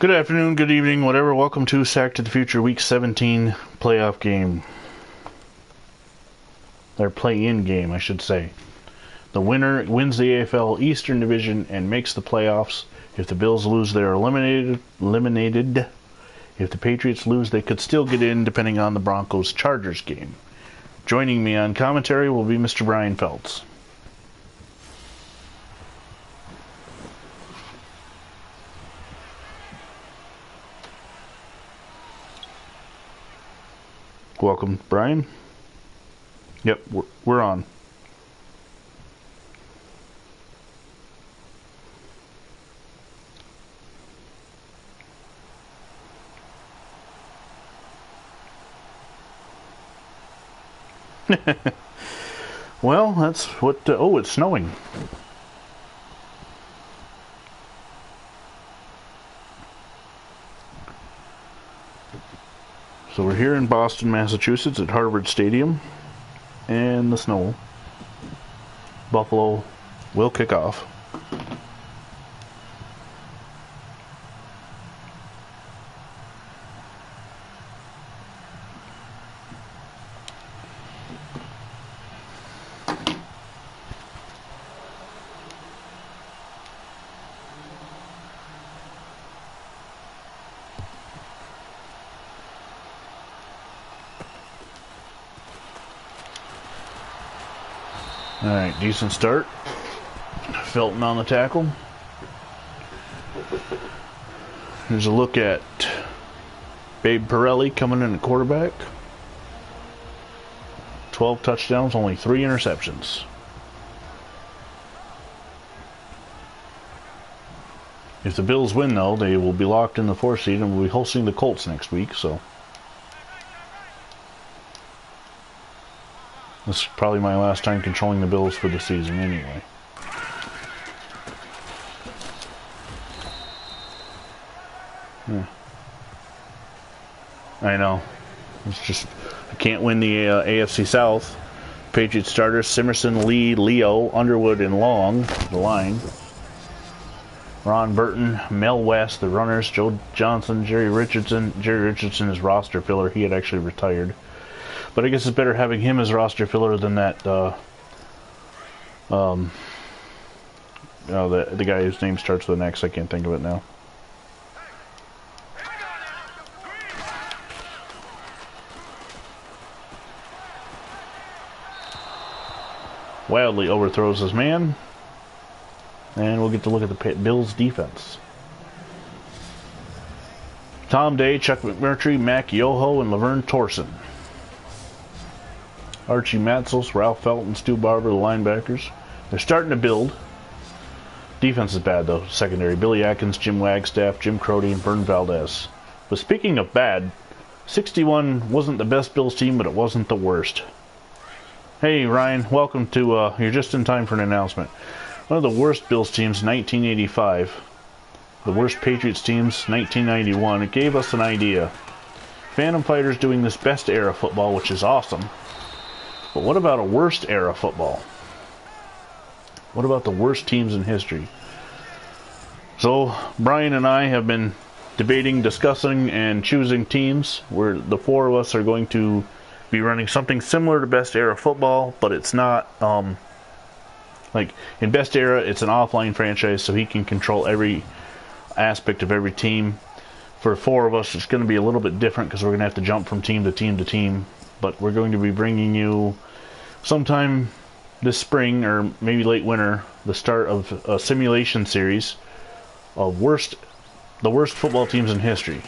Good afternoon, good evening, whatever. Welcome to Sack to the Future Week 17 playoff game. Their play-in game, I should say. The winner wins the AFL Eastern Division and makes the playoffs. If the Bills lose, they're eliminated. If the Patriots lose, they could still get in, depending on the Broncos-Chargers game. Joining me on commentary will be Mr. Brian Feltz. Welcome, Brian. Yep, we're on. Well, that's what... oh, it's snowing. So we're here in Boston, Massachusetts at Harvard Stadium, and the snow. Buffalo will kick off. Alright, decent start. Felton on the tackle. Here's a look at Babe Pirelli coming in at quarterback. 12 touchdowns, only 3 interceptions. If the Bills win, though, they will be locked in the 4th seed and will be hosting the Colts next week, so... this is probably my last time controlling the Bills for the season anyway. I know. It's just, I can't win the AFC South. Patriots starters, Simerson, Lee, Leo, Underwood, and Long, the line. Ron Burton, Mel West, the runners, Joe Johnson, Jerry Richardson. Jerry Richardson is roster filler. He had actually retired. But I guess it's better having him as roster filler than that, the guy whose name starts with an X. I can't think of it now. Wildly overthrows his man. And we'll get to look at the Bills' defense. Tom Day, Chuck McMurtry, Mac Yoho, and Laverne Torson. Archie Matzels, Ralph Felton, Stu Barber, the linebackers. They're starting to build. Defense is bad, though. Secondary, Billy Atkins, Jim Wagstaff, Jim Crody, and Vern Valdez. But speaking of bad, 61 wasn't the best Bills team, but it wasn't the worst. Hey, Ryan, welcome to... you're just in time for an announcement. One of the worst Bills teams, 1985. The worst Patriots teams, 1991. It gave us an idea. Phantom Fighters doing this best era football, which is awesome. But what about a worst era football? What about the worst teams in history? So, Brian and I have been debating, discussing, and choosing teams where the 4 of us are going to be running something similar to best era football, but it's not, like, in best era, it's an offline franchise, so he can control every aspect of every team. For 4 of us, it's going to be a little bit different because we're going to have to jump from team to team to team. But we're going to be bringing you sometime this spring or maybe late winter the start of a simulation series of the worst football teams in history.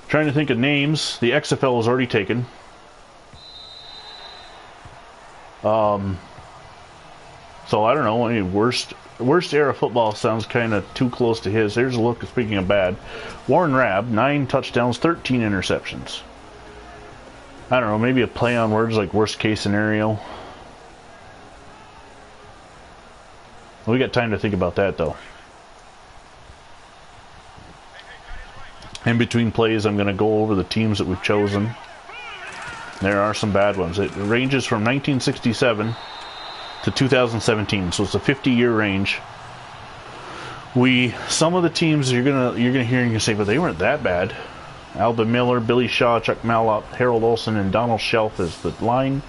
Trying to think of names. The XFL is already taken. So I don't know. Any worst era football sounds kind of too close to his. Here's a look. Speaking of bad, Warren Rabb, 9 touchdowns, 13 interceptions. I don't know, maybe a play on words like worst case scenario. We got time to think about that, though. In between plays, I'm going to go over the teams that we've chosen. There are some bad ones. It ranges from 1967 to 2017, so it's a 50-year range. Some of the teams you're gonna hear and you say, but they weren't that bad. Alba Miller, Billy Shaw, Chuck Mallop, Harold Olson, and Donald Shelf is the line.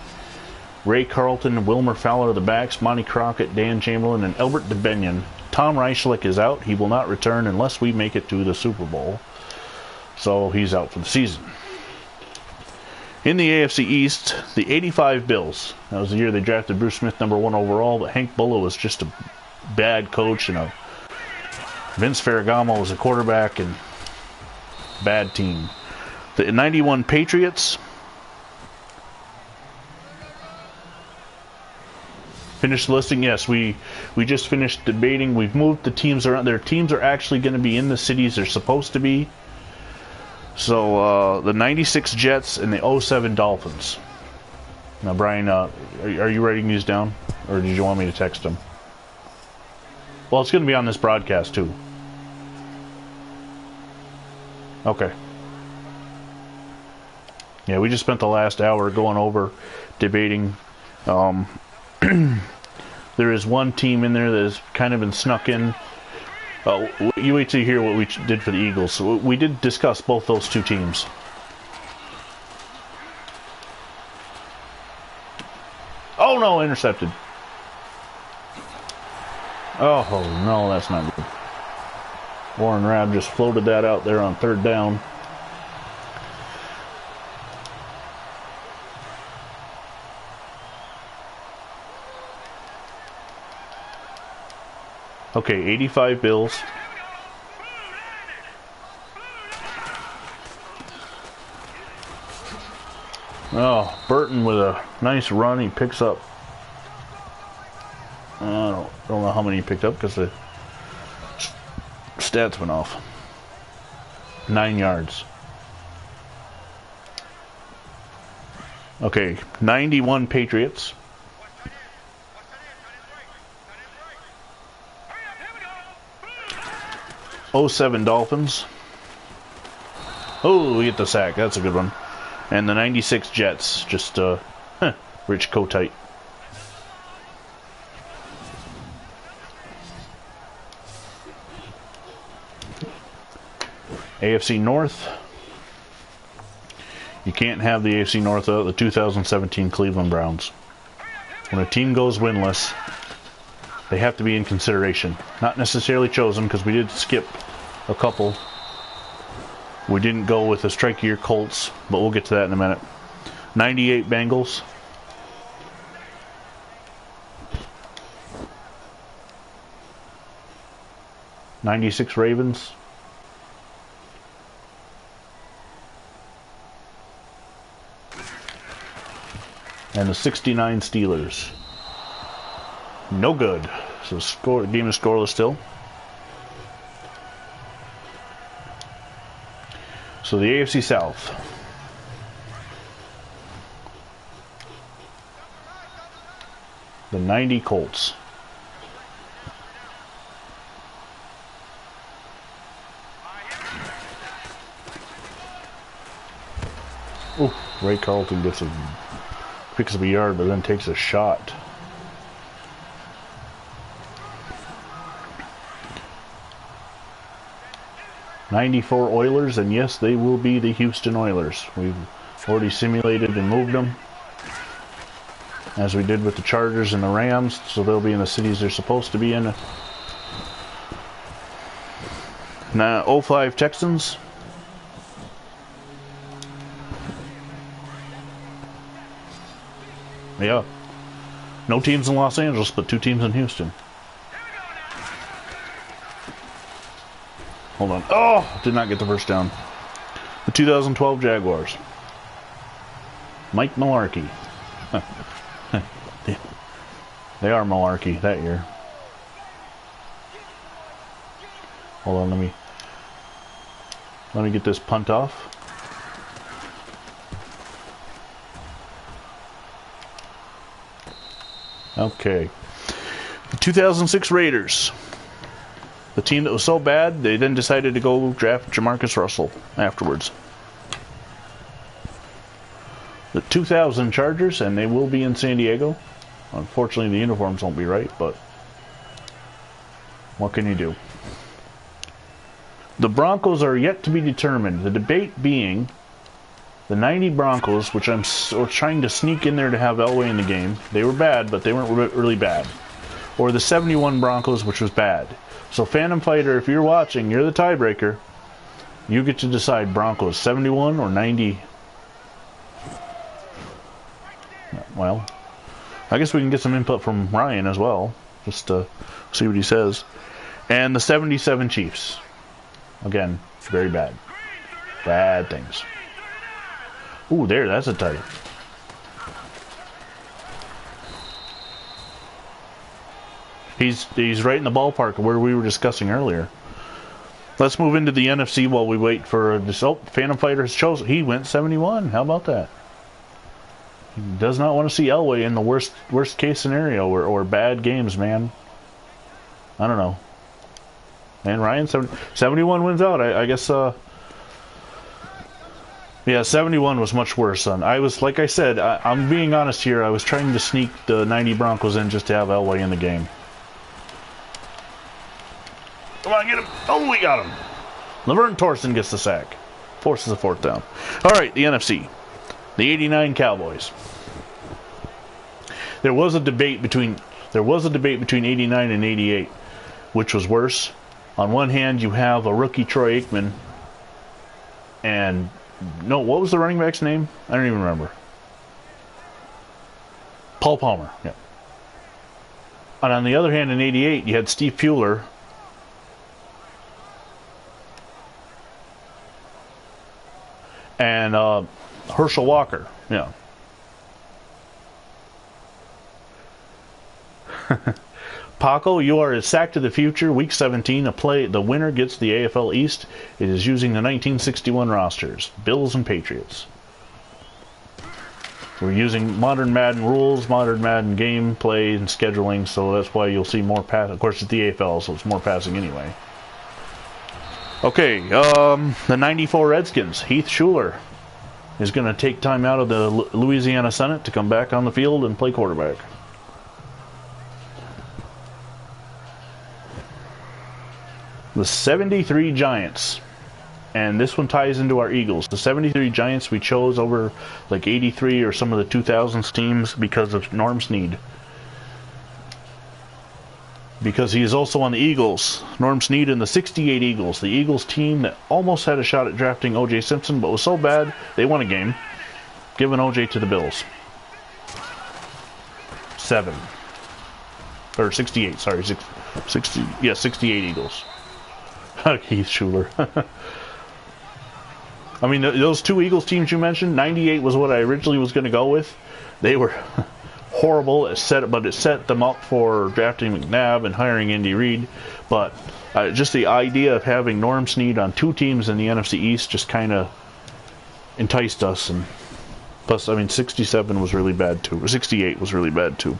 Ray Carlton, Wilmer Fowler are the backs. Monty Crockett, Dan Chamberlain, and Albert DeBenion. Tom Reichlich is out. He will not return unless we make it to the Super Bowl. So he's out for the season. In the AFC East, the 85 Bills. That was the year they drafted Bruce Smith #1 overall, but Hank Bullough was just a bad coach, and Vince Ferragamo was a quarterback, and bad team. The 91 Patriots. Finished the listing? Yes, we just finished debating. We've moved the teams around. Their teams are actually going to be in the cities they're supposed to be. So the 96 Jets and the 07 Dolphins. Now, Brian, are you writing these down? Or did you want me to text them? Well, it's going to be on this broadcast, too. Okay. Yeah, we just spent the last hour going over, debating. There is one team in there that has kind of been snuck in. You wait till you hear what we did for the Eagles. So we did discuss both those two teams. Oh no, intercepted. Oh no, that's not good. Warren Rabb just floated that out there on 3rd down. Okay, 85 Bills. Oh, Burton with a nice run. He picks up. I don't know how many he picked up because the stats went off. 9 yards. Okay, 91 Patriots. '07 Dolphins. Oh, we get the sack. That's a good one. And the 96 Jets. Just Rich Kotite. AFC North. You can't have the AFC North without the 2017 Cleveland Browns. When a team goes winless, they have to be in consideration. Not necessarily chosen, because we did skip a couple. We didn't go with the strike year Colts, but we'll get to that in a minute. 98 Bengals. '96 Ravens. And the 69 Steelers. No good. So game is scoreless still. So the AFC South. The 90 Colts. Oh, Ray Carlton picks up a yard, but then takes a shot. '94 Oilers, and yes, they will be the Houston Oilers. We've already simulated and moved them, as we did with the Chargers and the Rams, so they'll be in the cities they're supposed to be in. Now, '05 Texans. Yeah. No teams in Los Angeles, but 2 teams in Houston. Hold on. Oh! Did not get the first down. The 2012 Jaguars. Mike Mularkey. They are Mularkey that year. Hold on, let me get this punt off. Okay. The 2006 Raiders. The team that was so bad, they then decided to go draft Jamarcus Russell afterwards. The 2000 Chargers, and they will be in San Diego. Unfortunately, the uniforms won't be right, but What can you do? The Broncos are yet to be determined. The debate being the 90 Broncos, which I'm trying to sneak in there to have Elway in the game. They were bad, but they weren't really bad. Or the 71 Broncos, which was bad. So Phantom Fighter, if you're watching, you're the tiebreaker. You get to decide Broncos 71 or 90. Well, I guess we can get some input from Ryan as well, just to see what he says. And the 77 Chiefs. Again, very bad. Bad things. Ooh, that's a tight. He's right in the ballpark where we were discussing earlier. Let's move into the NFC while we wait for this. Oh, Phantom Fighter has chosen. He went 71. How about that? He does not want to see Elway in the worst case scenario or bad games, man. I don't know. And Ryan, 71 wins out. I guess, yeah, 71 was much worse. I was, like I said, I'm being honest here. I was trying to sneak the 90 Broncos in just to have Elway in the game. Come on, get him. Oh, we got him. Laverne Torson gets the sack. Forces a fourth down. All right, the NFC. The 89 Cowboys. There was a debate between 89 and 88, which was worse. On one hand, you have a rookie Troy Aikman, and no, what was the running back's name? I don't even remember. Paul Palmer. Yeah. And on the other hand, in 88, you had Steve Pueller. And Herschel Walker. Yeah. Paco, you are a sack to the future. Week 17, the winner gets the AFL East. It is using the 1961 rosters. Bills and Patriots. We're using modern Madden rules, modern Madden gameplay and scheduling, so that's why you'll see more pass. Of course, it's the AFL, so it's more passing anyway. Okay, the 94 Redskins. Heath Schuler is going to take time out of the Louisiana Senate to come back on the field and play quarterback. The 73 Giants. And this one ties into our Eagles. The 73 Giants we chose over like 83 or some of the 2000s teams because of Norm Snead. Because he is also on the Eagles. Norm Snead and the 68 Eagles. The Eagles team that almost had a shot at drafting O.J. Simpson, but was so bad they won a game, giving O.J. to the Bills. 68, sorry. 68 Eagles. Keith Schuler. I mean, those two Eagles teams you mentioned, 98 was what I originally was going to go with. They were horrible, but it set them up for drafting McNabb and hiring Andy Reid. But just the idea of having Norm Snead on two teams in the NFC East just kind of enticed us. And plus, I mean, 67 was really bad too. Or 68 was really bad too.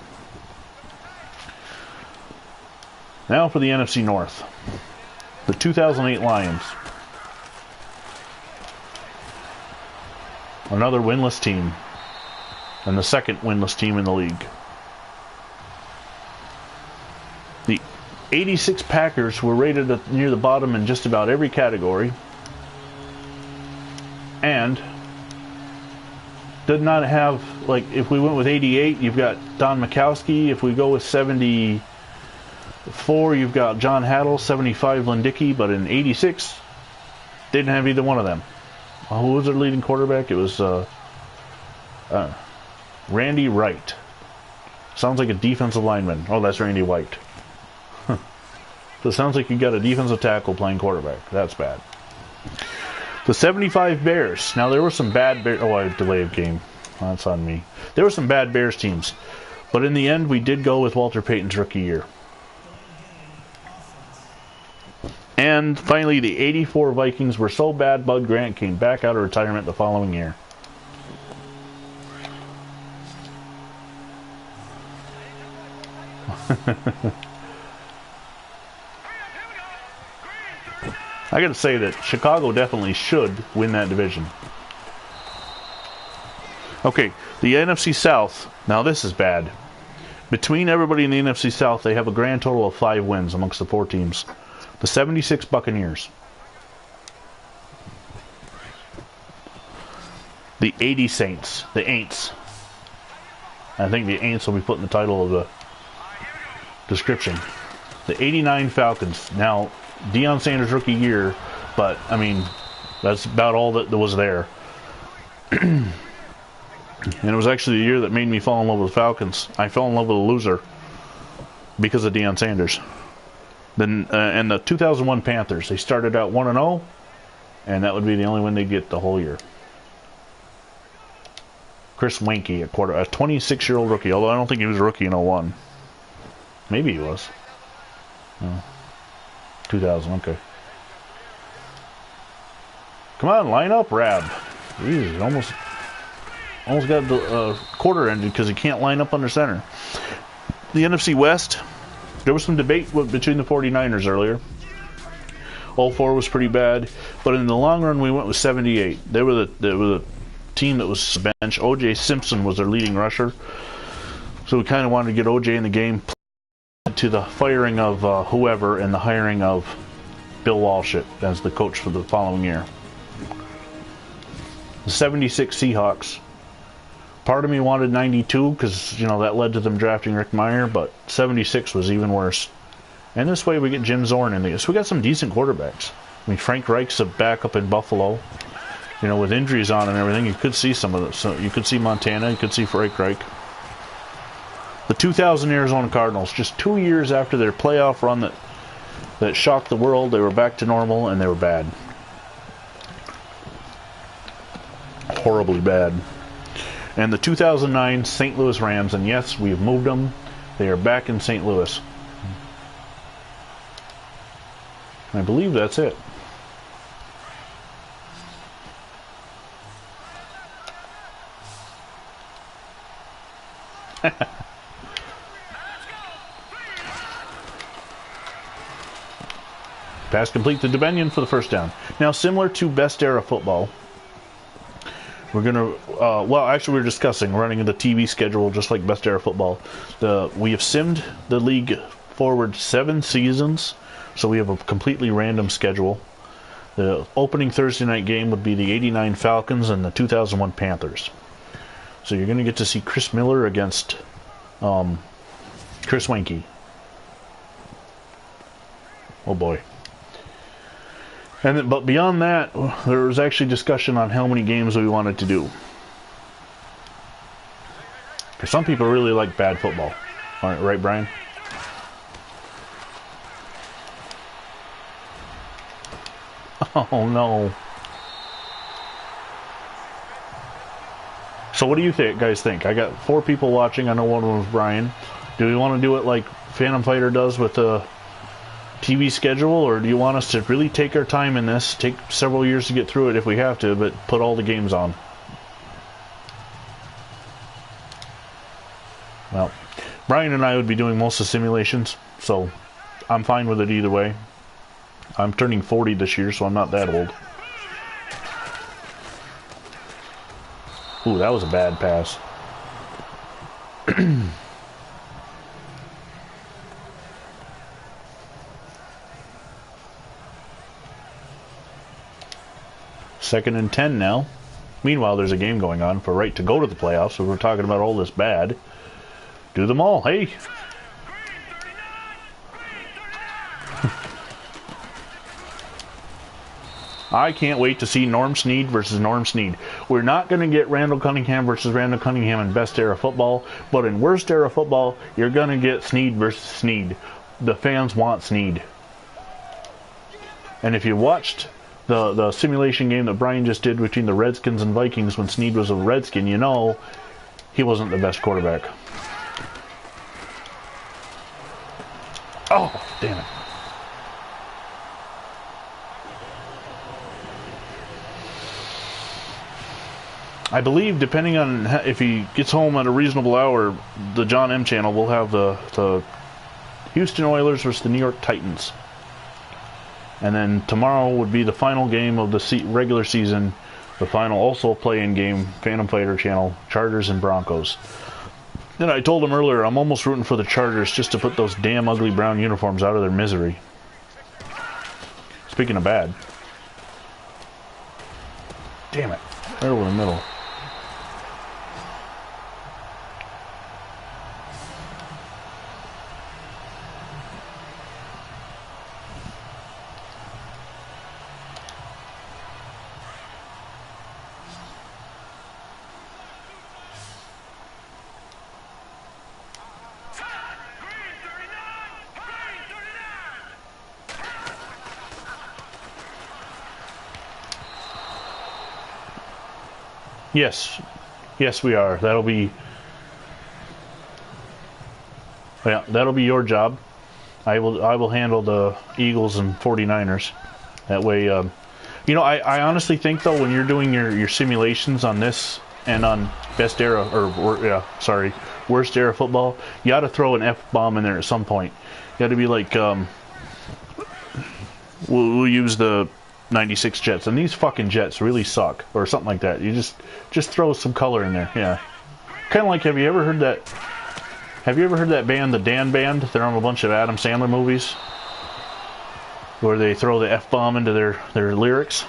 Now for the NFC North. The 2008 Lions. Another winless team. And the second winless team in the league. The 86 Packers were rated near the bottom in just about every category. And did not have, like, if we went with 88, you've got Don Majkowski. If we go with 74, you've got John Haddle, 75 Lindicki, but in 86, didn't have either one of them. Who was their leading quarterback? It was Randy Wright. Sounds like a defensive lineman. Oh, that's Randy White. So it sounds like you got a defensive tackle playing quarterback. That's bad. The 75 Bears. Now, there were some bad Bears. Oh, I delayed game. That's on me. There were some bad Bears teams. But in the end, we did go with Walter Payton's rookie year. And finally, the 84 Vikings were so bad, Bud Grant came back out of retirement the following year. I gotta say that Chicago definitely should win that division. Okay, the NFC South. Now this is bad. Between everybody in the NFC South, they have a grand total of 5 wins amongst the 4 teams. The 76 Buccaneers. The 80 Saints. The Aints. I think the Aints will be put in the title of the description. The 89 Falcons. Now, Deion Sanders' rookie year, but, I mean, that's about all that was there. And it was actually the year that made me fall in love with the Falcons. I fell in love with a loser because of Deion Sanders. Then, and the 2001 Panthers. They started out 1-0, and that would be the only win they'd get the whole year. Chris Wanke, a 26-year-old rookie, although I don't think he was a rookie in 01. Maybe he was. Oh. 2000, okay. Come on, line up, Rab. Jeez, almost got the quarter ended because he can't line up under center. The NFC West, there was some debate between the 49ers earlier. 04 was pretty bad, but in the long run, we went with 78. They were the team that was bench. O.J. Simpson was their leading rusher, so we kind of wanted to get O.J. in the game. To the firing of whoever and the hiring of Bill Walsh as the coach for the following year. The 76 Seahawks. Part of me wanted 92 because, you know, that led to them drafting Rick Meyer, but 76 was even worse. And this way we get Jim Zorn in there. So we got some decent quarterbacks. I mean, Frank Reich's a backup in Buffalo. You know, with injuries on and everything, you could see some of this. So you could see Montana, you could see Frank Reich. The 2000 Arizona Cardinals, just 2 years after their playoff run that shocked the world, they were back to normal and they were bad. Horribly bad. And the 2009 St. Louis Rams, and yes, we have moved them. They are back in St. Louis. I believe that's it. Pass complete to DeBenion for the first down. Now, similar to Best Era Football, we're going to, well, actually we're discussing running the TV schedule just like Best Era Football. We have simmed the league forward 7 seasons, so we have a completely random schedule. The opening Thursday night game would be the 89 Falcons and the 2001 Panthers. So you're going to get to see Chris Miller against Chris Wanke. Oh boy. But beyond that, there was actually discussion on how many games we wanted to do. Because some people really like bad football. All right, Brian? Oh, no. So what do you guys think? I got 4 people watching. I know one of them was Brian. Do we want to do it like Phantom Fighter does with the TV schedule, or do you want us to really take our time in this, take several years to get through it if we have to, but put all the games on? Well, Brian and I would be doing most of the simulations, so I'm fine with it either way. I'm turning 40 this year, so I'm not that old. Ooh, that was a bad pass. Second and 10 now. Meanwhile, there's a game going on for right to go to the playoffs, so we're talking about all this bad. Do them all, hey! I can't wait to see Norm Snead versus Norm Snead. We're not going to get Randall Cunningham versus Randall Cunningham in Best Era Football, but in Worst Era Football, you're going to get Snead versus Snead. The fans want Snead. And if you watched the simulation game that Brian just did between the Redskins and Vikings when Snead was a Redskin, you know he wasn't the best quarterback. Oh, damn it. I believe, depending on if he gets home at a reasonable hour, the John M channel will have the Houston Oilers versus the New York Titans. And then tomorrow would be the final game of the regular season. The final also play-in game, Phantom Fighter channel, Chargers and Broncos. And I told him earlier, I'm almost rooting for the Chargers just to put those damn ugly brown uniforms out of their misery. Speaking of bad. Damn it. Right over the middle. Yes. Yes, we are. That'll be... Yeah, that'll be your job. I will handle the Eagles and 49ers. That way, you know, I honestly think, though, when you're doing your simulations on this and on best era, worst era football, you ought to throw an F-bomb in there at some point. You got to be like, we'll use the 96 Jets, and these fucking Jets really suck, or something like that. You just throw some color in there, yeah. Kind of like, have you ever heard that band, the Dan Band? They're on a bunch of Adam Sandler movies, where they throw the F-bomb into their lyrics.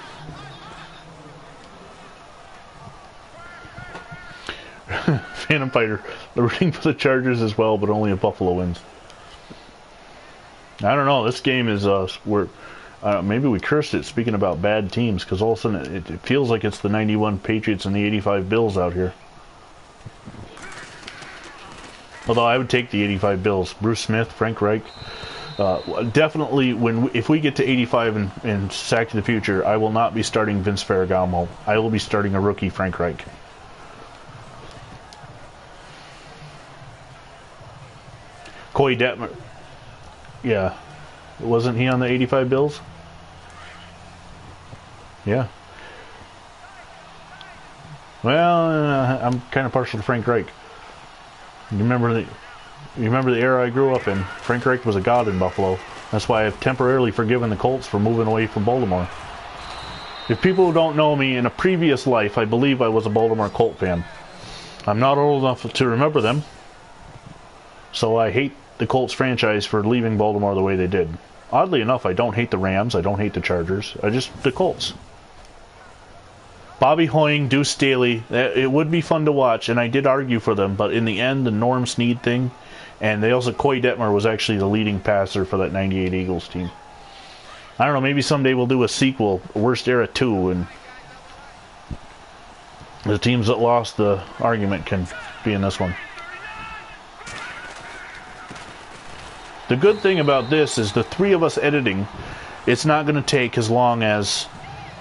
Phantom Fighter, rooting for the Chargers as well, but only if Buffalo wins. I don't know. This game is maybe we cursed it speaking about bad teams, because all of a sudden it feels like it's the 91 Patriots and the 85 Bills out here. Although I would take the 85 Bills. Bruce Smith, Frank Reich. Definitely, if we get to 85 and Sack to the Future, I will not be starting Vince Ferragamo. I will be starting a rookie Frank Reich. Coy Detmer. Yeah. Wasn't he on the 85 Bills? Yeah. Well, I'm kind of partial to Frank Reich. You remember the era I grew up in? Frank Reich was a god in Buffalo. That's why I've temporarily forgiven the Colts for moving away from Baltimore. If people who don't know me, in a previous life, I believe I was a Baltimore Colt fan. I'm not old enough to remember them, so I hate the Colts franchise for leaving Baltimore the way they did. Oddly enough, I don't hate the Rams, I don't hate the Chargers, the Colts. Bobby Hoying, Deuce Staley, it would be fun to watch, and I did argue for them, but in the end, the Norm Snead thing, and they also, Coy Detmer was actually the leading passer for that 98 Eagles team. I don't know, maybe someday we'll do a sequel, Worst Era 2, and the teams that lost the argument can be in this one. The good thing about this is the three of us editing, it's not going to take as long as,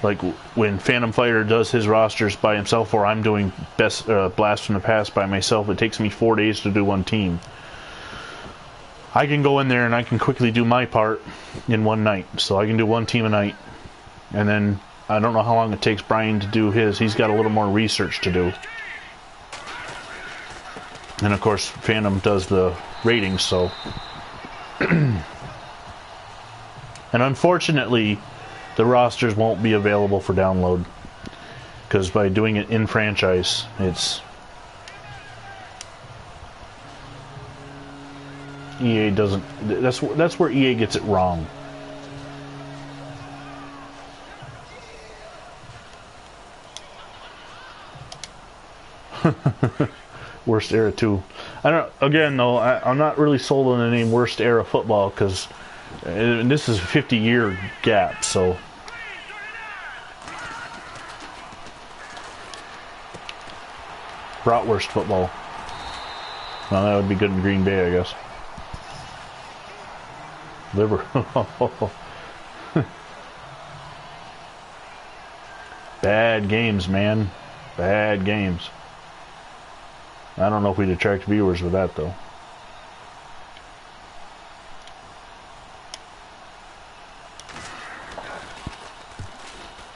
like, when Phantom Fighter does his rosters by himself, or I'm doing Blast from the Past by myself. It takes me 4 days to do one team. I can go in there and I can quickly do my part in one night. So I can do one team a night. And then I don't know how long it takes Brian to do his. He's got a little more research to do. And of course, Phantom does the ratings, so... And unfortunately, the rosters won't be available for download, because by doing it in franchise, it's... EA doesn't... That's where EA gets it wrong. Worst Era 2. I don't. Again, though, I'm not really sold on the name Worst Era Football, because this is a 50-year gap. So Bratwurst Football. Well, that would be good in Green Bay, I guess. Liver. Bad games, man. Bad games. I don't know if we'd attract viewers with that, though.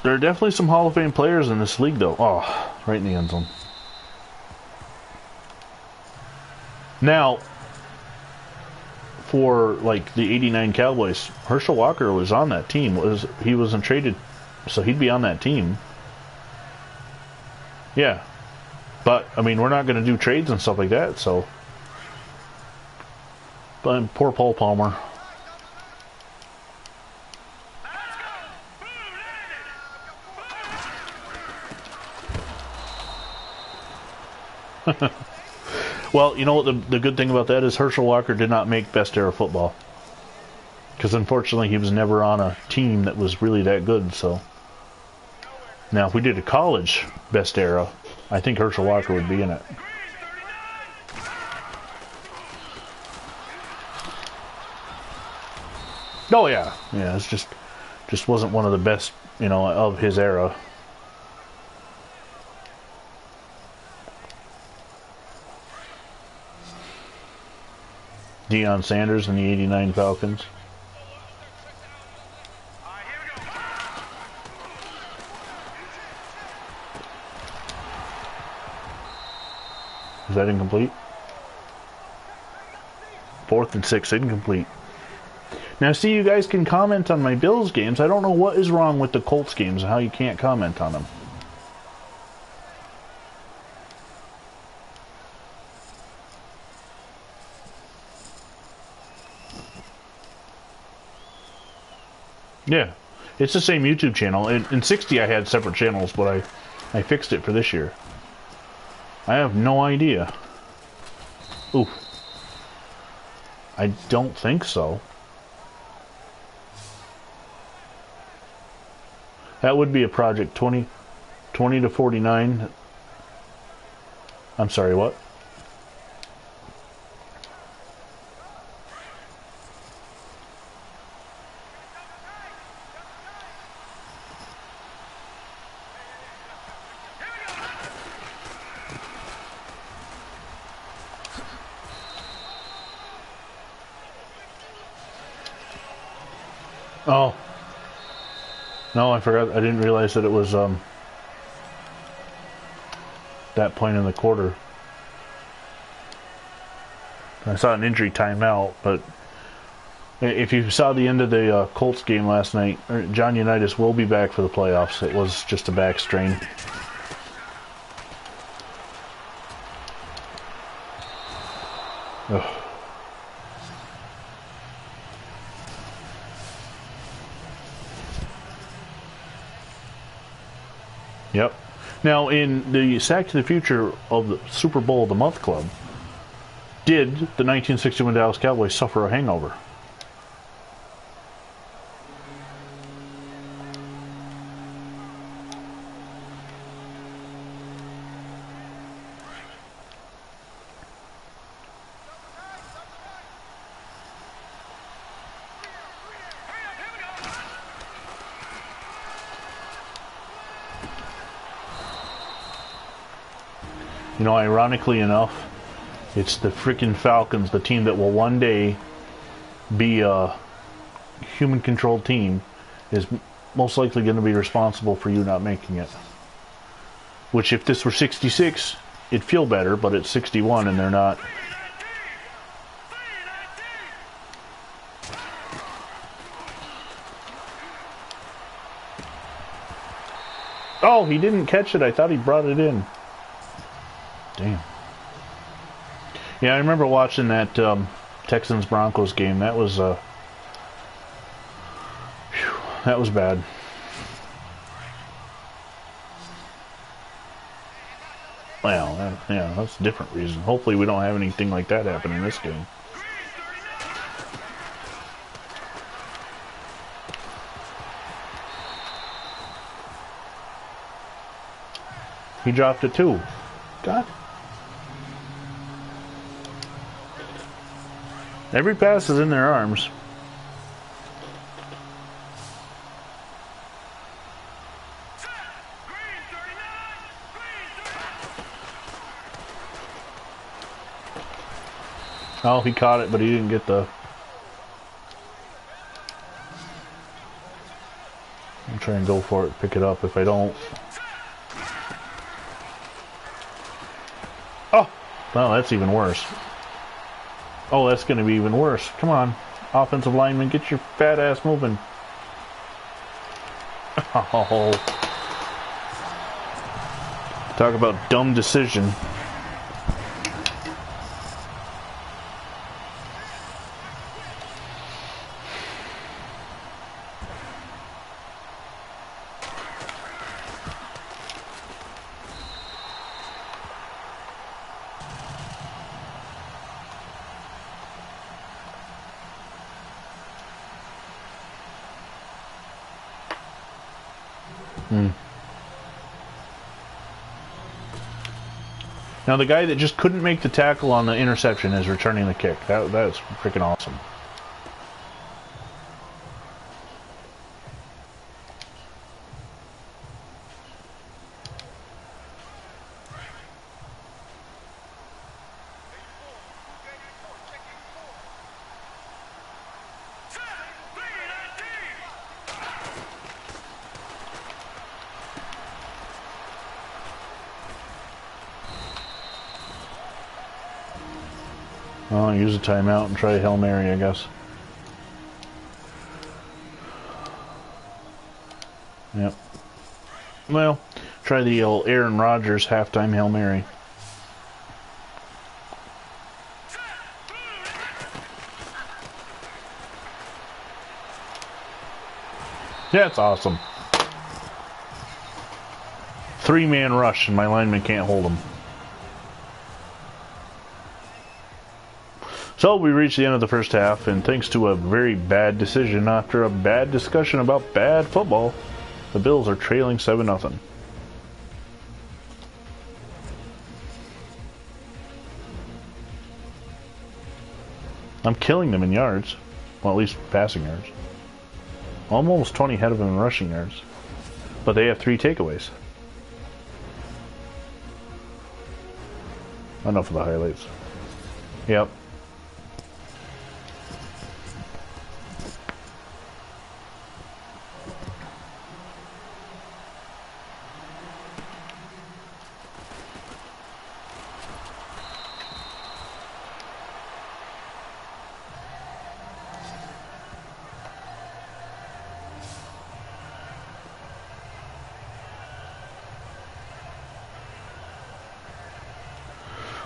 There are definitely some Hall of Fame players in this league, though. Oh, right in the end zone. Now, for, like, the 89 Cowboys, Herschel Walker was on that team. He wasn't traded, so he'd be on that team. Yeah. But, I mean, we're not going to do trades and stuff like that, so But poor Paul Palmer. Well, you know what the good thing about that is Herschel Walker did not make best era football. Because unfortunately he was never on a team that was really that good, so. Now if we did a college best era, I think Herschel Walker would be in it. Oh yeah. Yeah, it's just wasn't one of the best, you know, of his era. Deion Sanders and the '89 Falcons. Is that incomplete? 4th and 6, incomplete. Now see, you guys can comment on my Bills games. I don't know what is wrong with the Colts games and how you can't comment on them. Yeah, it's the same YouTube channel. In 60 I had separate channels, but I fixed it for this year. I have no idea. Ooh. I don't think so. That would be a project 20 to 49. I'm sorry, what? Oh. No, I forgot. I didn't realize that it was that point in the quarter. I saw an injury timeout, but if you saw the end of the Colts game last night, John Unitas will be back for the playoffs. It was just a back strain. Ugh. Yep. Now, in the Sack to the Future of the Super Bowl of the Month Club, did the 1961 Dallas Cowboys suffer a hangover? You know, ironically enough, it's the freaking Falcons, the team that will one day be a human-controlled team, is most likely going to be responsible for you not making it. Which, if this were 66, it'd feel better, but it's 61 and they're not. Oh, he didn't catch it. I thought he brought it in. Damn. Yeah, I remember watching that Texans-Broncos game. That was that was bad. Well, yeah, that's a different reason. Hopefully we don't have anything like that happen in this game. He dropped it too. God. Every pass is in their arms. Oh, he caught it, but he didn't get the... I'll try and go for it, pick it up if I don't. Oh! Well, that's even worse. Oh, that's going to be even worse. Come on, offensive lineman, get your fat ass moving. Oh. Talk about dumb decision. Now the guy that just couldn't make the tackle on the interception is returning the kick. That's freaking awesome. I'll use a timeout and try a Hail Mary, I guess. Yep. Well, try the old Aaron Rodgers halftime Hail Mary. Yeah, it's awesome. 3-man rush and my lineman can't hold him. So we reached the end of the first half, and thanks to a very bad decision after a bad discussion about bad football, the Bills are trailing 7-0. I'm killing them in yards. Well, at least passing yards. I'm almost 20 ahead of them in rushing yards. But they have 3 takeaways. Enough of the highlights. Yep.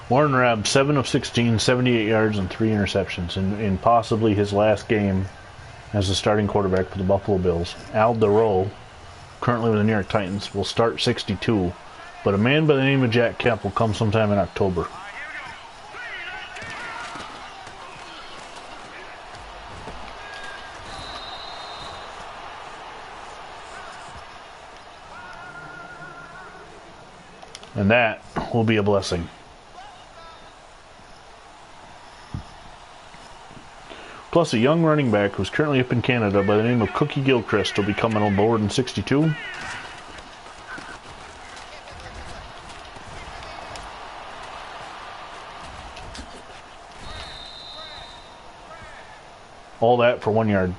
Warren Rabb, 7 of 16, 78 yards and 3 interceptions in possibly his last game as the starting quarterback for the Buffalo Bills. Al Darrow, currently with the New York Titans, will start 62, but a man by the name of Jack Kemp will come sometime in October. And that will be a blessing. Plus, a young running back who's currently up in Canada by the name of Cookie Gilchrist will be coming on board in 62. All that for 1 yard.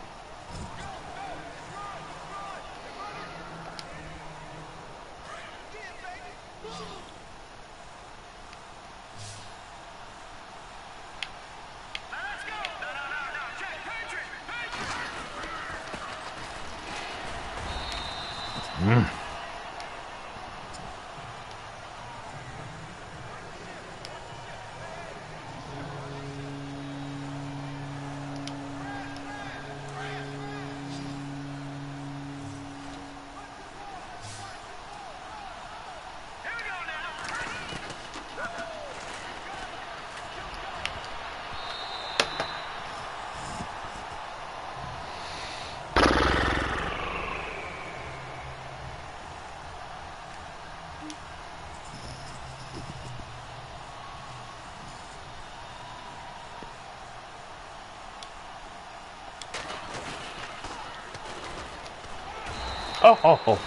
Oh.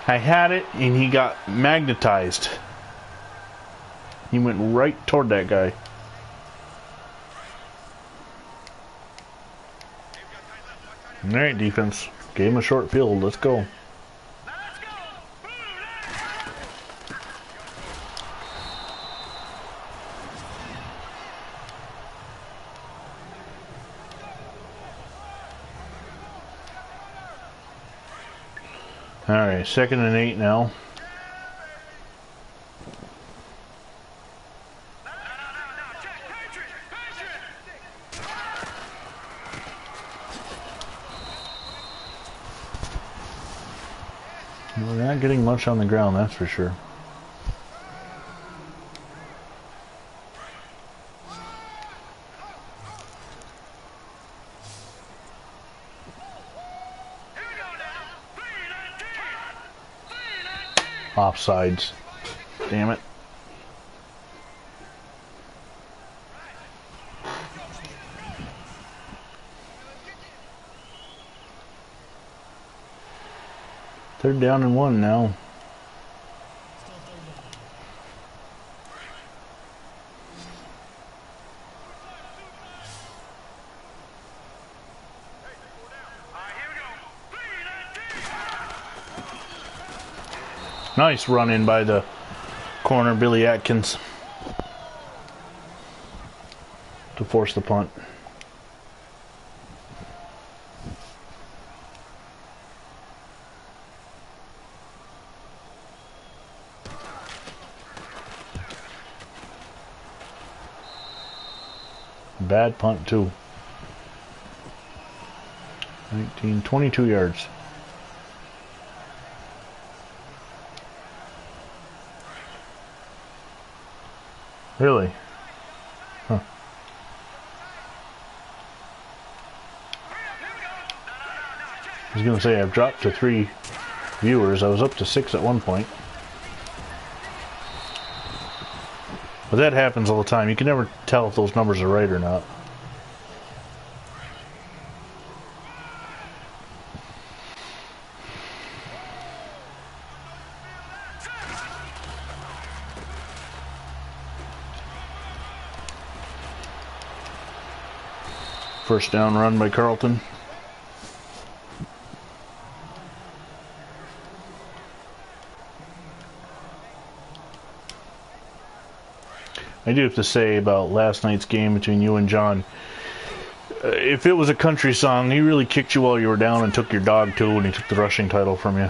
I had it and he got magnetized. He went right toward that guy. Alright, defense. Gave him a short field. Let's go. Alright, 2nd and 8 now. We're not getting much on the ground, that's for sure. Offsides. Damn it. Third down and 1 now. Nice run in by the corner, Billy Atkins, to force the punt. Bad punt too. 22 yards. Really? Huh. I was gonna say I've dropped to 3 viewers. I was up to 6 at one point. But that happens all the time. You can never tell if those numbers are right or not. First down run by Carlton. I do have to say about last night's game between you and John, if it was a country song, he really kicked you while you were down and took your dog too, and he took the rushing title from you.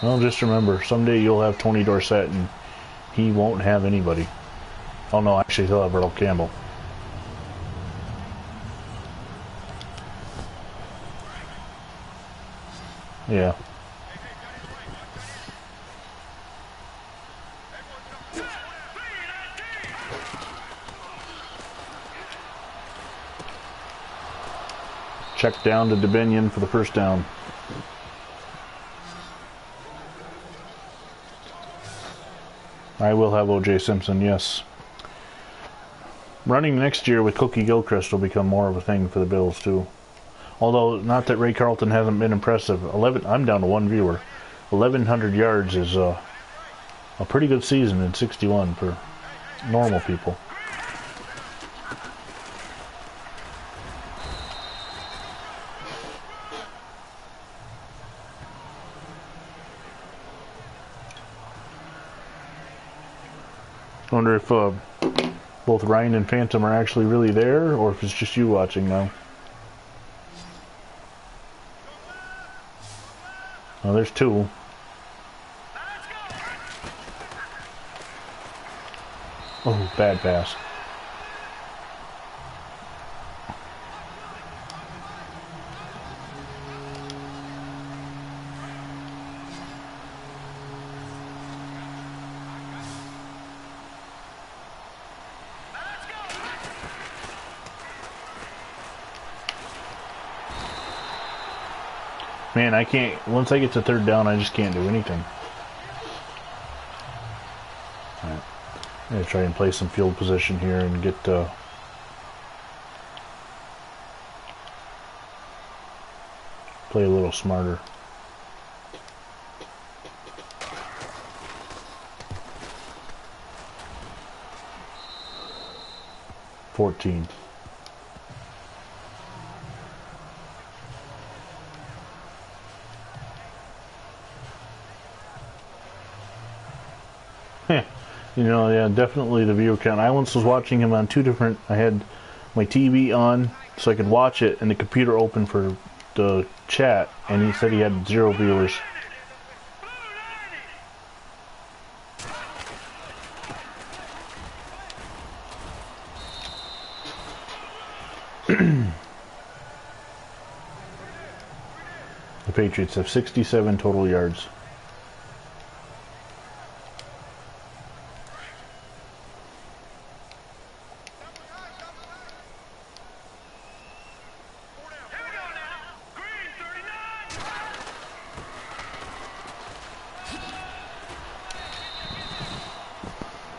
Well, just remember, someday you'll have Tony Dorsett and he won't have anybody. Oh no, actually he'll have Earl Campbell. Yeah. Check down to Dubinion for the first down. I will have O.J. Simpson, yes. Running next year with Cookie Gilchrist will become more of a thing for the Bills too. Although, not that Ray Carlton hasn't been impressive. I'm down to 1 viewer. 1,100 yards is a pretty good season in 61 for normal people. I wonder if both Ryan and Phantom are actually really there, or if it's just you watching now. Oh, there's 2. Oh, bad pass. Man, I can't, once I get to third down, I just can't do anything. Alright. I'm going to try and play some field position here and get, play a little smarter. $14. You know, yeah, definitely the viewer count. I once was watching him on 2 different... I had my TV on so I could watch it, and the computer open for the chat, and he said he had 0 viewers. The Patriots have 67 total yards.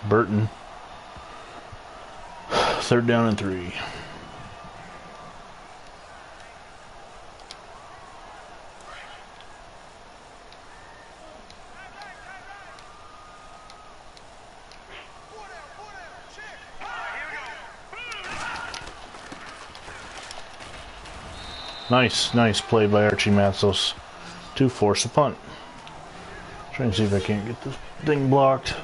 Burton. 3rd down and 3. Nice play by Archie Matsos to force a punt. Trying to see if I can't get this thing blocked.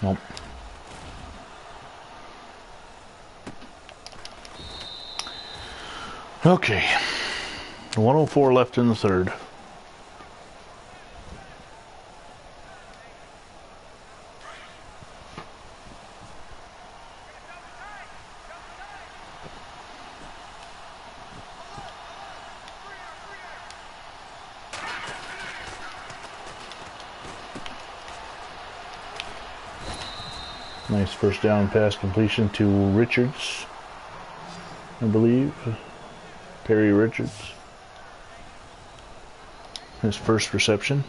Nope. Okay. 104 left in the 3rd. Nice 1st down pass completion to Richards, I believe. Perry Richards. His 1st reception.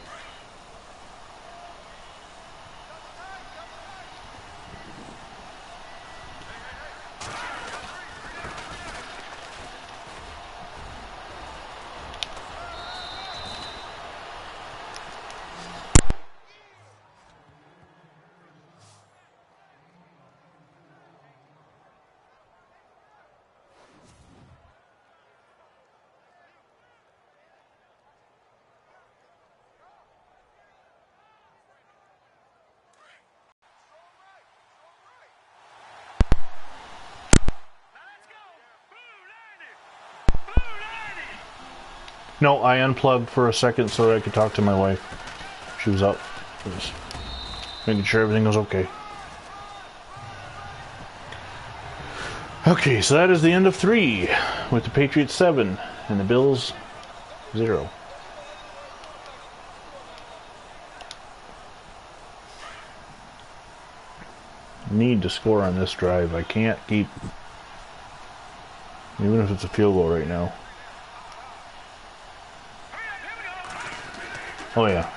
No, I unplugged for a second so that I could talk to my wife. She was up. Just making sure everything was okay. Okay, so that is the end of 3, with the Patriots 7 and the Bills 0. Need to score on this drive. I can't keep, even if it's a field goal right now. Oh yeah.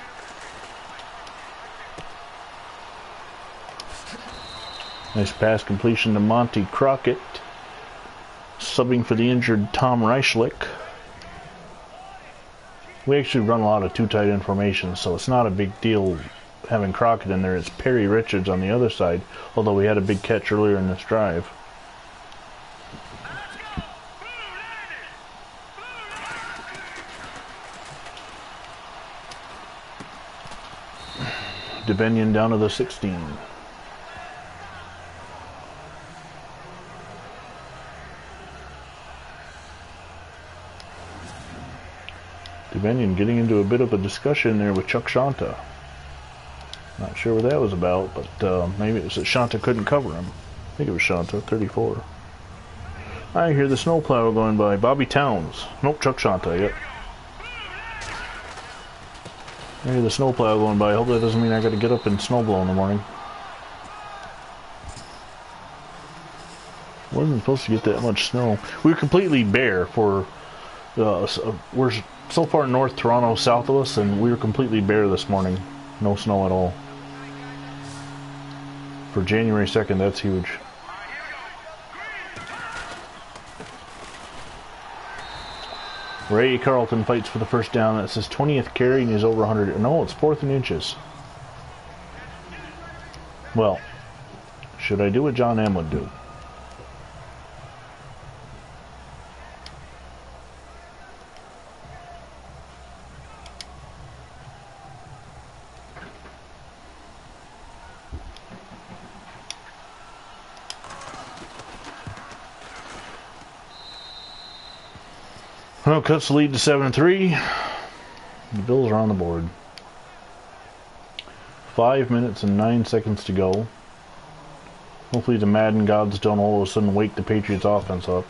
Nice pass completion to Monty Crockett, subbing for the injured Tom Reichlich. We actually run a lot of 2 tight end formations, so it's not a big deal having Crockett in there. It's Perry Richards on the other side, although we had a big catch earlier in this drive. DeBenion down to the 16. DeBenion getting into a bit of a discussion there with Chuck Shanta. Not sure what that was about, but maybe it was that Shanta couldn't cover him. I think it was Shanta, 34. I hear the snowplow going by. Bobby Towns. Nope, Chuck Shanta, yep. I hear the snowplow going by. I hope that doesn't mean I gotta get up and snowblow in the morning. Wasn't supposed to get that much snow. We were completely bare for... we're so far north Toronto, south of us, and we were completely bare this morning. No snow at all. For January 2nd, that's huge. Ray Carlton fights for the 1st down. That's his 20th carry and he's over 100. No, it's 4th and inches. Well, should I do what John M would do? Well, cuts the lead to 7-3. The Bills are on the board. 5 minutes and 9 seconds to go. Hopefully the Madden gods don't all of a sudden wake the Patriots offense up.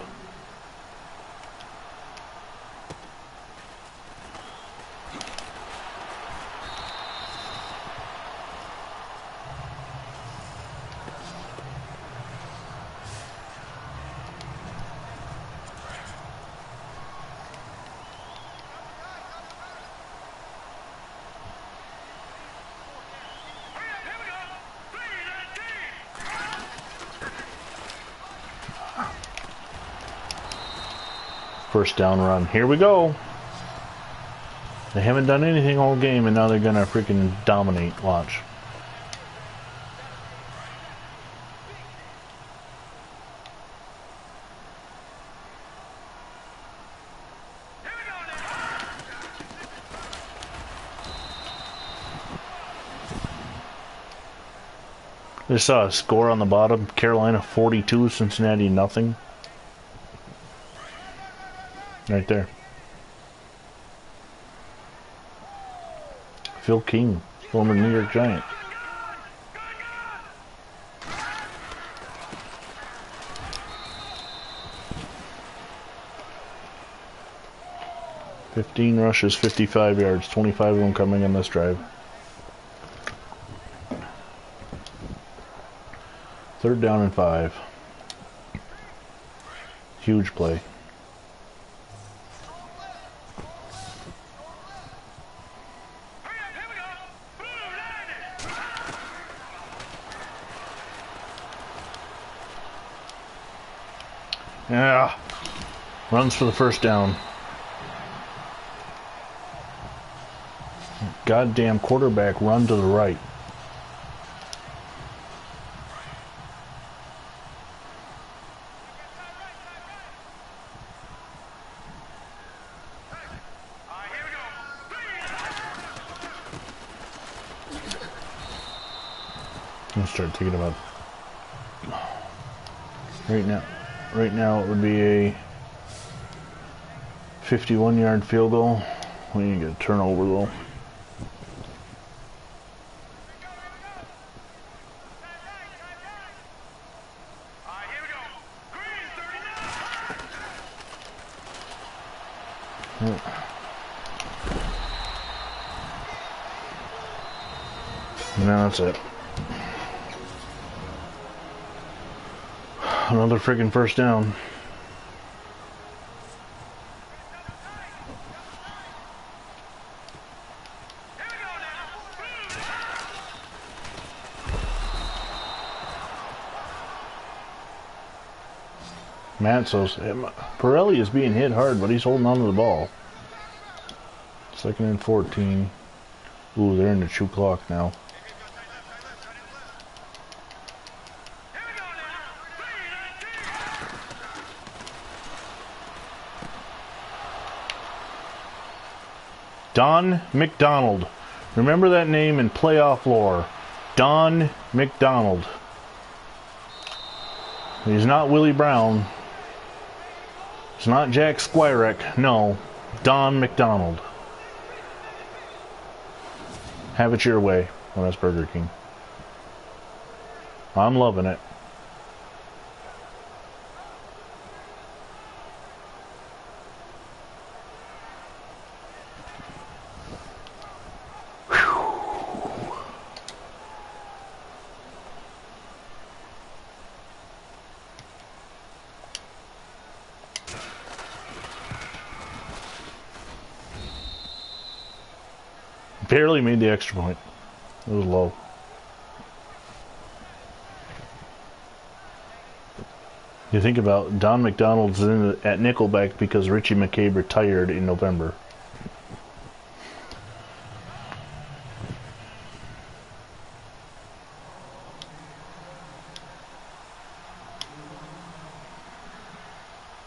First down run. Here we go. They haven't done anything all game, and now they're gonna freaking dominate. Watch. I saw a score on the bottom. Carolina 42, Cincinnati nothing. Right there. Phil King, former New York Giant. "15 rushes, 55 yards, 25 of them coming on this drive." Third down and 5. Huge play. Yeah. Runs for the first down. Goddamn quarterback run to the right. I'm start thinking about right now. Right now it would be a 51-yard field goal. We need to get a turnover though. Now that's it. Another friggin' first down. Matsos. Pirelli is being hit hard, but he's holding on to the ball. 2nd and 14. Ooh, they're in the shoe clock now. Don McDonald. Remember that name in playoff lore. Don McDonald. He's not Willie Brown. It's not Jack Squirek. No. Don McDonald. Have it your way. Well, that's Burger King. I'm loving it. Barely made the extra point. It was low. You think about Don McDonald's at Nickelback because Richie McCabe retired in November.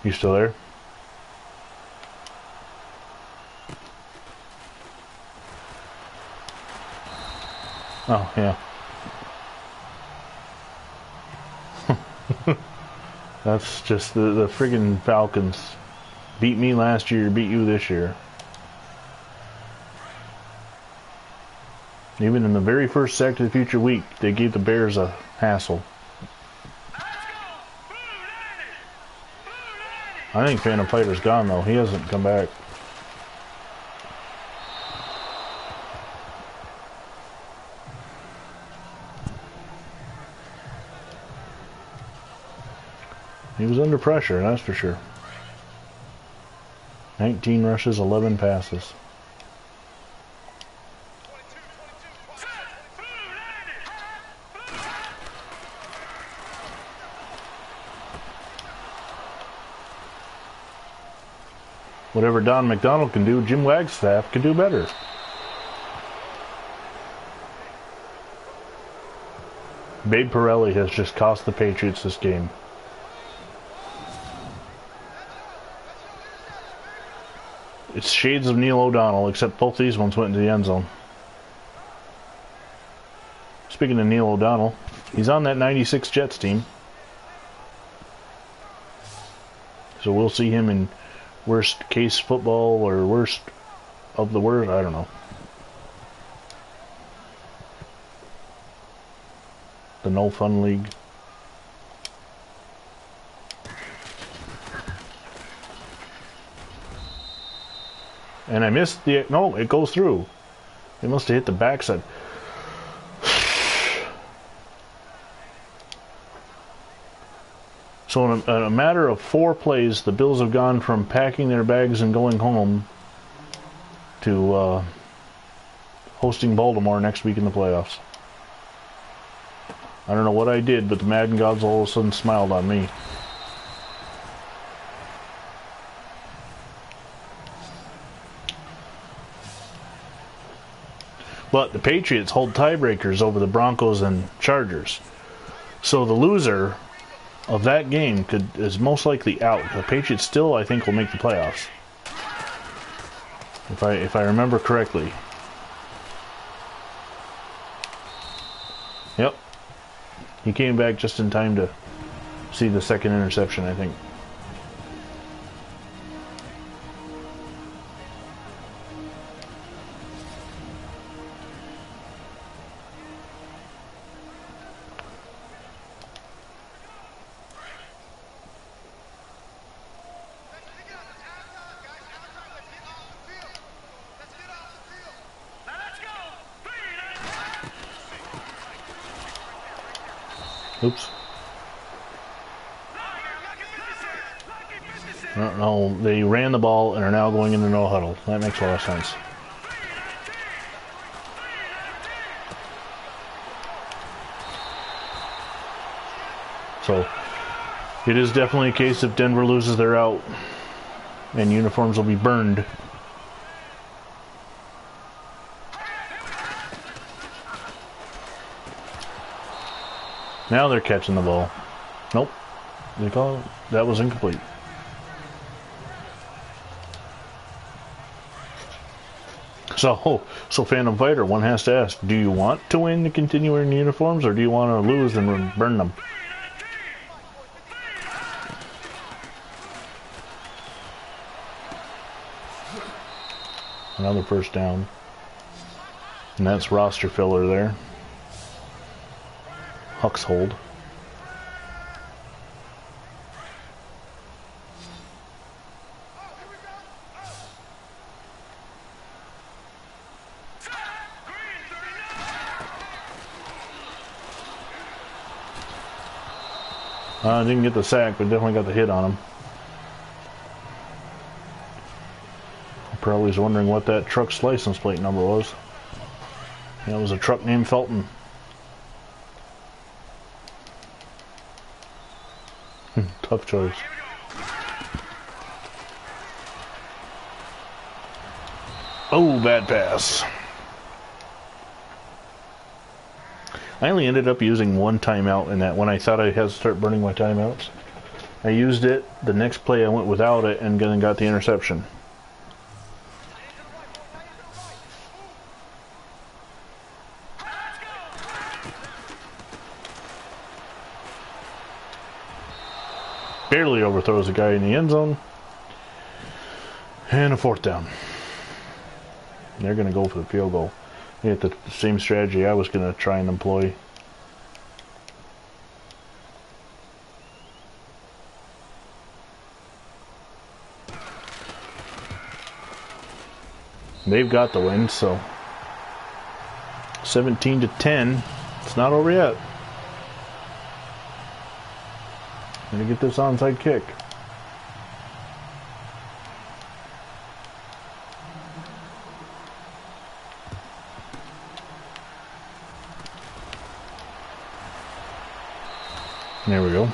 You still there? Oh, yeah. That's just the friggin' Falcons. Beat me last year, beat you this year. Even in the very first Sack to the Future week, they gave the Bears a hassle. I think Phantom Fighter's gone, though. He hasn't come back. He was under pressure, that's for sure. 19 rushes, 11 passes. Whatever Don McDonald can do, Jim Wagstaff can do better. Babe Pirelli has just cost the Patriots this game. It's shades of Neil O'Donnell, except both these ones went into the end zone. Speaking of Neil O'Donnell, he's on that 96 Jets team. So we'll see him in worst case football or worst of the worst, I don't know. The No Fun League. And I missed the... No, it goes through. It must have hit the backside. So in a matter of 4 plays, the Bills have gone from packing their bags and going home to hosting Baltimore next week in the playoffs. I don't know what I did, but the Madden gods all of a sudden smiled on me. But the Patriots hold tiebreakers over the Broncos and Chargers. So the loser of that game is most likely out. The Patriots still, I think, will make the playoffs. If I remember correctly. Yep. He came back just in time to see the second interception, I think. Oops. No, they ran the ball and are now going into no huddle. That makes a lot of sense. So, it is definitely a case if Denver loses, they're out. And uniforms will be burned. Now they're catching the ball. Nope. They call it. That was incomplete. So Phantom Fighter, one has to ask, do you want to win to continue wearing uniforms, or do you want to lose and burn them? Another first down. And that's roster filler there. Huck's hold. Didn't get the sack, but definitely got the hit on him. Probably was wondering what that truck's license plate number was. Yeah, it was a truck named Felton. Tough choice. Oh, bad pass. I only ended up using one timeout in that when I thought I had to start burning my timeouts. I used it. The next play I went without it and then got the interception. Barely overthrows a guy in the end zone. And a fourth down. They're going to go for the field goal. They had the same strategy I was going to try and employ. They've got the win, so 17-10. It's not over yet. Gonna get this onside kick. There we go.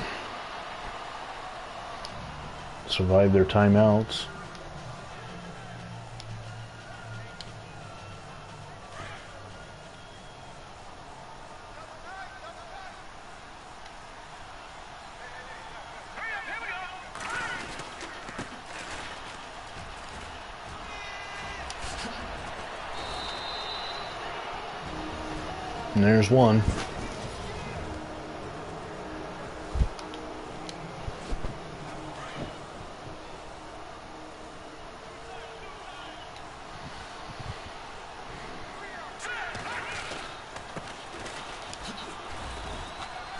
Survive their timeouts. And there's one.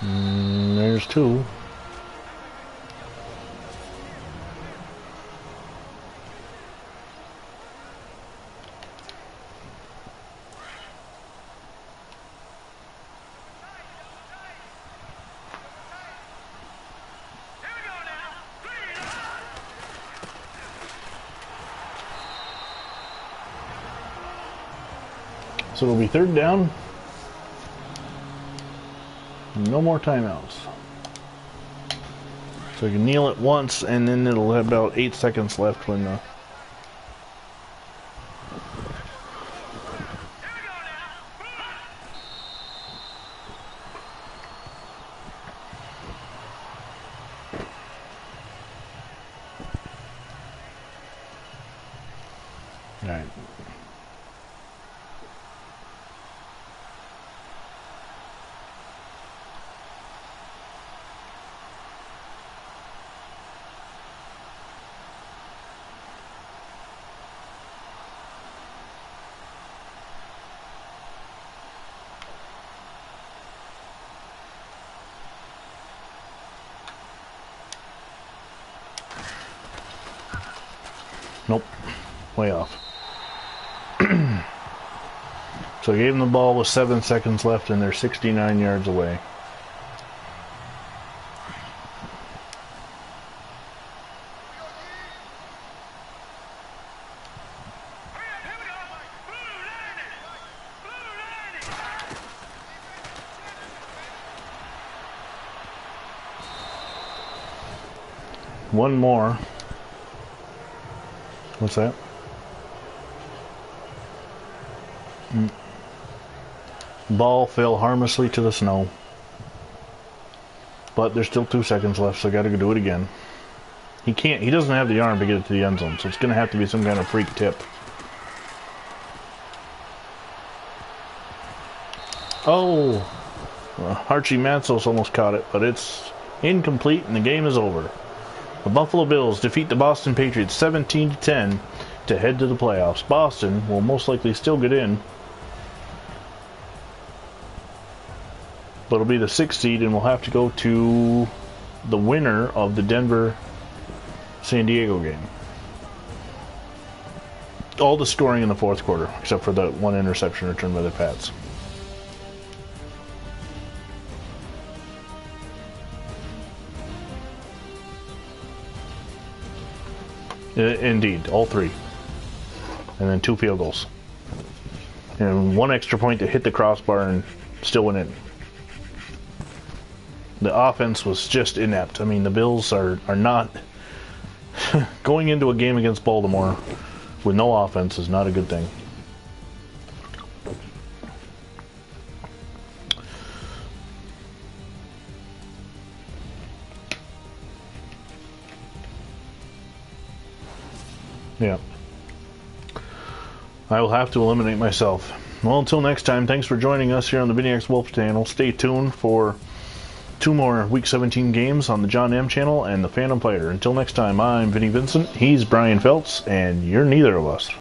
And there's two. So it'll be third down. No more timeouts. So you can kneel it once, and then it'll have about 8 seconds left when the... Alright. Nope. Way off. So I gave them the ball with 7 seconds left, and they're 69 yards away. One more. What's that? Ball fell harmlessly to the snow. But there's still 2 seconds left, so I gotta go do it again. He doesn't have the arm to get it to the end zone, so it's gonna have to be some kind of freak tip. Oh! Archie Mansos almost caught it, but it's incomplete and the game is over. The Buffalo Bills defeat the Boston Patriots 17-10 to head to the playoffs. Boston will most likely still get in, but it'll be the 6th seed, and we'll have to go to the winner of the Denver-San Diego game. All the scoring in the fourth quarter, except for the one interception returned by the Pats. Indeed, all 3. And then 2 field goals. And 1 extra point to hit the crossbar and still went in. The offense was just inept. I mean, the Bills are not... going into a game against Baltimore with no offense is not a good thing. Yeah. I will have to eliminate myself. Well, until next time, thanks for joining us here on the VinnyXWolf channel. Stay tuned for 2 more Week 17 games on the John M channel and the Phantom Fighter. Until next time, I'm Vinny Vincent, he's Brian Feltz, and you're neither of us.